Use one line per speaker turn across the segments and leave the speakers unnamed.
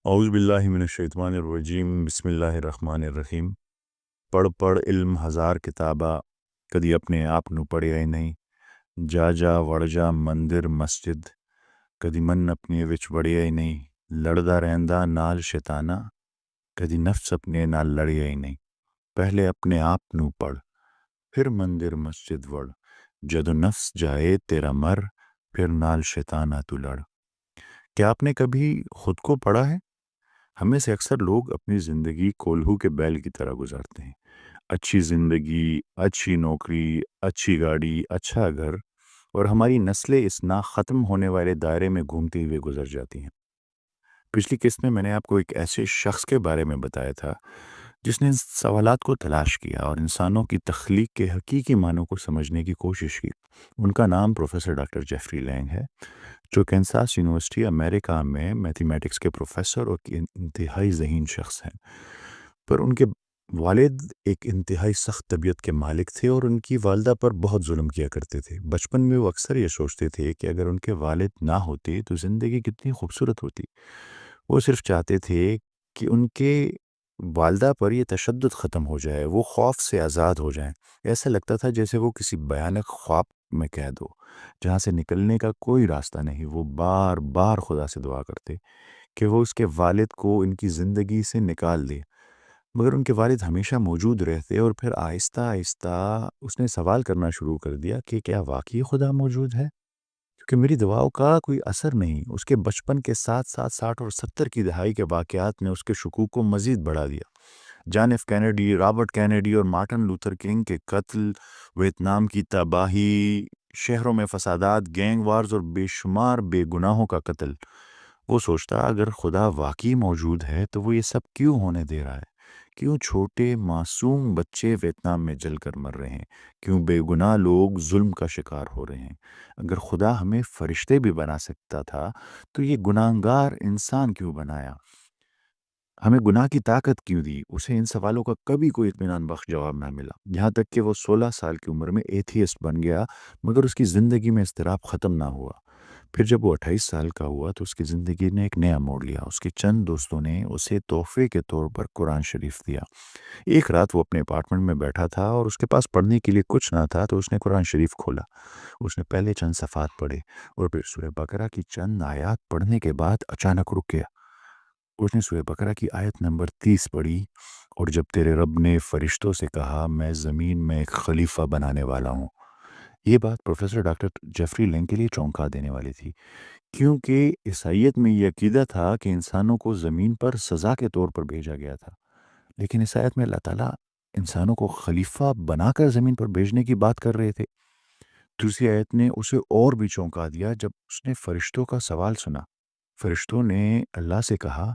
اعوذ باللہ من الشیطان الرجیم بسم اللہ الرحمن الرحیم۔ پڑھ پڑھ علم ہزار کتابہ، کدی اپنے آپ نو پڑھیا ہی نہیں۔ جا جا وڑ جا مندر مسجد، کدی من اپنے وچ وڑیا ہی نہیں۔ لڑدا رہندا نال شیطانہ، کدی نفس اپنے نال لڑیا ہی نہیں۔ پہلے اپنے آپ نو پڑھ، پھر مندر مسجد وڑ۔ جدو نفس جائے تیرا مر، پھر نال شیطانہ تو لڑ۔ کیا آپ نے کبھی خود کو پڑھا ہے؟ ہم میں سے اکثر لوگ اپنی زندگی کولہو کے بیل کی طرح گزارتے ہیں۔ اچھی زندگی، اچھی نوکری، اچھی گاڑی، اچھا گھر، اور ہماری نسلیں اس نا ختم ہونے والے دائرے میں گھومتے ہوئے گزر جاتی ہیں۔ پچھلی قسط میں نے آپ کو ایک ایسے شخص کے بارے میں بتایا تھا جس نے ان سوالات کو تلاش کیا اور انسانوں کی تخلیق کے حقیقی معنوں کو سمجھنے کی کوشش کی۔ ان کا نام پروفیسر ڈاکٹر جیفری لینگ ہے، جو کینساس یونیورسٹی امریکہ میں میتھمیٹکس کے پروفیسر اور انتہائی ذہین شخص ہیں۔ پر ان کے والد ایک انتہائی سخت طبیعت کے مالک تھے اور ان کی والدہ پر بہت ظلم کیا کرتے تھے۔ بچپن میں وہ اکثر یہ سوچتے تھے کہ اگر ان کے والد نہ ہوتے تو زندگی کتنی خوبصورت ہوتی۔ وہ صرف چاہتے تھے کہ ان کے والدہ پر یہ تشدد ختم ہو جائے، وہ خوف سے آزاد ہو جائیں۔ ایسا لگتا تھا جیسے وہ کسی بھیانک خواب میں قید ہو، جہاں سے نکلنے کا کوئی راستہ نہیں۔ وہ بار بار خدا سے دعا کرتے کہ وہ اس کے والد کو ان کی زندگی سے نکال دے، مگر ان کے والد ہمیشہ موجود رہتے۔ اور پھر آہستہ آہستہ اس نے سوال کرنا شروع کر دیا کہ کیا واقعی خدا موجود ہے؟ کیونکہ میری دعاؤں کا کوئی اثر نہیں۔ اس کے بچپن کے ساتھ ساتھ 60 اور 70 کی دہائی کے واقعات نے اس کے شکوک کو مزید بڑھا دیا۔ John F Kennedy, Robert Kennedy اور مارٹن لوتھر کنگ کے قتل، ویتنام کی تباہی، شہروں میں فسادات، گینگ وارز اور بے شمار بے گناہوں کا قتل۔ وہ سوچتا اگر خدا واقعی موجود ہے تو وہ یہ سب کیوں ہونے دے رہا ہے؟ کیوں چھوٹے معصوم بچے ویتنام میں جل کر مر رہے ہیں؟ کیوں بے گناہ لوگ ظلم کا شکار ہو رہے ہیں؟ اگر خدا ہمیں فرشتے بھی بنا سکتا تھا تو یہ گناہگار انسان کیوں بنایا؟ ہمیں گناہ کی طاقت کیوں دی؟ اسے ان سوالوں کا کبھی کوئی اطمینان بخش جواب نہ ملا، یہاں تک کہ وہ 16 سال کی عمر میں ایتھیسٹ بن گیا، مگر اس کی زندگی میں اضطراب ختم نہ ہوا۔ پھر جب وہ 28 سال کا ہوا تو اس کی زندگی نے ایک نیا موڑ لیا۔ اس کے چند دوستوں نے اسے تحفے کے طور پر قرآن شریف دیا۔ ایک رات وہ اپنے اپارٹمنٹ میں بیٹھا تھا اور اس کے پاس پڑھنے کے لیے کچھ نہ تھا، تو اس نے قرآن شریف کھولا۔ اس نے پہلے چند صفحات پڑھے اور پھر سورہ بقرہ کی چند آیات پڑھنے کے بعد اچانک رک گیا۔ اس نے سورہ بقرہ کی آیت نمبر 30 پڑھی، اور جب تیرے رب نے فرشتوں سے کہا میں زمین میں ایک خلیفہ بنانے والا ہوں۔ یہ بات پروفیسر ڈاکٹر جیفری لینگ کے لیے چونکا دینے والی تھی، کیونکہ عیسائیت میں یہ عقیدہ تھا کہ انسانوں کو زمین پر سزا کے طور پر بھیجا گیا تھا، لیکن اس آیت میں اللہ تعالیٰ انسانوں کو خلیفہ بنا کر زمین پر بھیجنے کی بات کر رہے تھے۔ دوسری آیت نے اسے اور بھی چونکا دیا جب اس نے فرشتوں کا سوال سنا۔ فرشتوں نے اللہ سے کہا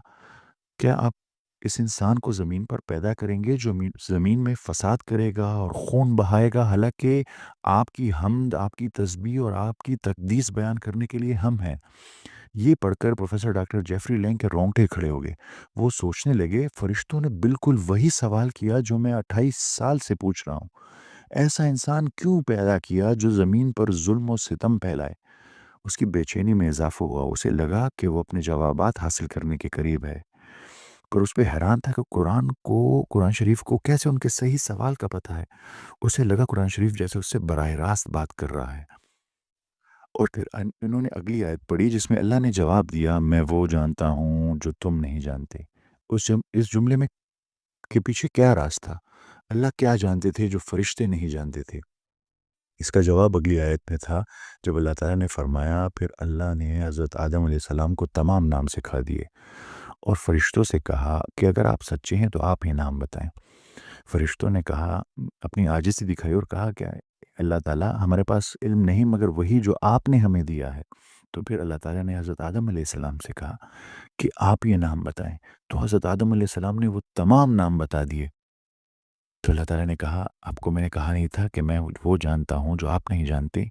کیا آپ اس انسان کو زمین پر پیدا کریں گے جو زمین میں فساد کرے گا اور خون بہائے گا، حالانکہ آپ کی حمد، آپ کی تسبیح اور آپ کی تقدیس بیان کرنے کے لیے ہم ہیں؟ یہ پڑھ کر پروفیسر ڈاکٹر جیفری لینگ کے رونگٹے کھڑے ہو گئے۔ وہ سوچنے لگے فرشتوں نے بالکل وہی سوال کیا جو میں 28 سال سے پوچھ رہا ہوں۔ ایسا انسان کیوں پیدا کیا جو زمین پر ظلم و ستم پھیلائے؟ اس کی بے چینی میں اضافہ ہوا۔ اسے لگا کہ وہ اپنے جوابات حاصل کرنے کے قریب ہے، پر اس پہ حیران تھا کہ قرآن شریف کو کیسے ان کے صحیح سوال کا پتہ ہے۔ اسے لگا قرآن شریف جیسے اس سے براہ راست بات کر رہا ہے۔ اور پھر انہوں نے اگلی آیت پڑھی جس میں اللہ نے جواب دیا میں وہ جانتا ہوں جو تم نہیں جانتے۔ اس جملے میں کے پیچھے کیا راز تھا؟ اللہ کیا جانتے تھے جو فرشتے نہیں جانتے تھے؟ اس کا جواب اگلی آیت میں تھا جب اللہ تعالیٰ نے فرمایا پھر اللہ نے حضرت آدم علیہ السلام کو تمام نام سکھا دیے اور فرشتوں سے کہا کہ اگر آپ سچے ہیں تو آپ ہی نام بتائیں۔ فرشتوں نے کہا، اپنی عاجزی دکھائی اور کہا کہ اللہ تعالیٰ ہمارے پاس علم نہیں مگر وہی جو آپ نے ہمیں دیا ہے۔ تو پھر اللہ تعالیٰ نے حضرت آدم علیہ السلام سے کہا کہ آپ یہ نام بتائیں، تو حضرت آدم علیہ السلام نے وہ تمام نام بتا دیے۔ تو اللہ تعالیٰ نے کہا آپ کو میں نے کہا نہیں تھا کہ میں وہ جانتا ہوں جو آپ نہیں جانتے؟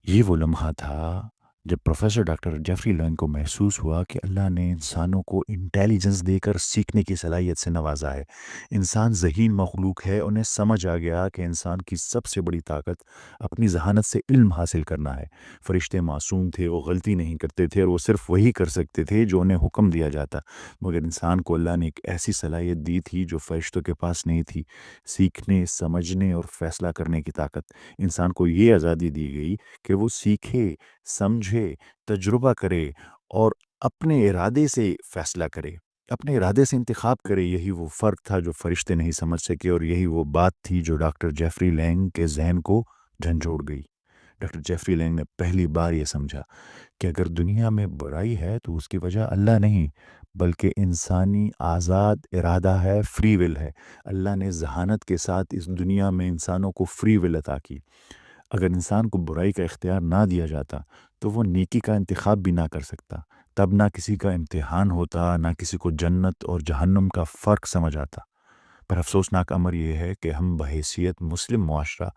یہ وہ لمحہ تھا جب پروفیسر ڈاکٹر جیفری لنگ کو محسوس ہوا کہ اللہ نے انسانوں کو انٹیلیجنس دے کر سیکھنے کی صلاحیت سے نوازا ہے، انسان ذہین مخلوق ہے، انہیں سمجھ آ گیا کہ انسان کی سب سے بڑی طاقت اپنی ذہانت سے علم حاصل کرنا ہے۔ فرشتے معصوم تھے، وہ غلطی نہیں کرتے تھے، اور وہ صرف وہی کر سکتے تھے جو انہیں حکم دیا جاتا، مگر انسان کو اللہ نے ایک ایسی صلاحیت دی تھی جو فرشتوں کے پاس نہیں تھی: سیکھنے، سمجھنے اور فیصلہ کرنے کی طاقت۔ انسان کو یہ آزادی دی گئی کہ وہ سیکھے، سمجھے، تجربہ کرے اور اپنے ارادے سے فیصلہ کرے، اپنے ارادے سے انتخاب کرے۔ یہی وہ فرق تھا جو فرشتے نہیں سمجھ سکے، اور یہی وہ بات تھی جو ڈاکٹر جیفری لینگ کے ذہن کو جھنجھوڑ گئی۔ ڈاکٹر جیفری لینگ نے پہلی بار یہ سمجھا کہ اگر دنیا میں برائی ہے تو اس کی وجہ اللہ نہیں، بلکہ انسانی آزاد ارادہ ہے، فری ول ہے۔ اللہ نے ذہانت کے ساتھ اس دنیا میں انسانوں کو فری ول عطا کی۔ اگر انسان کو برائی کا اختیار نہ دیا جاتا تو وہ نیکی کا انتخاب بھی نہ کر سکتا، تب نہ کسی کا امتحان ہوتا، نہ کسی کو جنت اور جہنم کا فرق سمجھ آتا۔ پر افسوسناک امر یہ ہے کہ ہم بحیثیت مسلم معاشرہ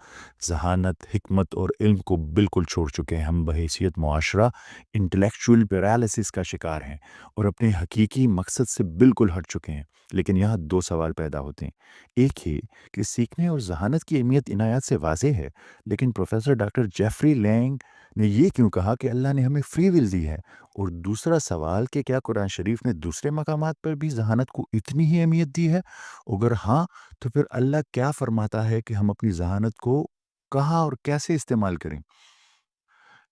ذہانت، حکمت اور علم کو بالکل چھوڑ چکے ہیں۔ ہم بحیثیت معاشرہ انٹلیکچوئل پیرالسس کا شکار ہیں اور اپنے حقیقی مقصد سے بالکل ہٹ چکے ہیں۔ لیکن یہاں دو سوال پیدا ہوتے ہیں۔ ایک یہ کہ سیکھنے اور ذہانت کی اہمیت عنایات سے واضح ہے، لیکن پروفیسر ڈاکٹر جیفری لینگ نے یہ کیوں کہا کہ اللہ نے ہمیں فری ول دی ہے؟ اور دوسرا سوال کہ کیا قرآن شریف نے دوسرے مقامات پر بھی ذہانت کو اتنی ہی اہمیت دی ہے؟ اگر ہاں، تو پھر اللہ کیا فرماتا ہے کہ ہم اپنی ذہانت کو کہاں اور کیسے استعمال کریں؟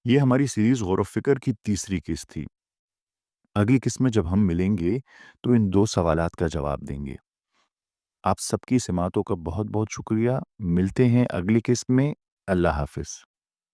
یہ ہماری سیریز غور و فکر کی تیسری قسط تھی۔ اگلی قسط میں جب ہم ملیں گے تو ان دو سوالات کا جواب دیں گے۔ آپ سب کی سماعتوں کا بہت بہت شکریہ۔ ملتے ہیں اگلی قسط میں۔ اللہ حافظ۔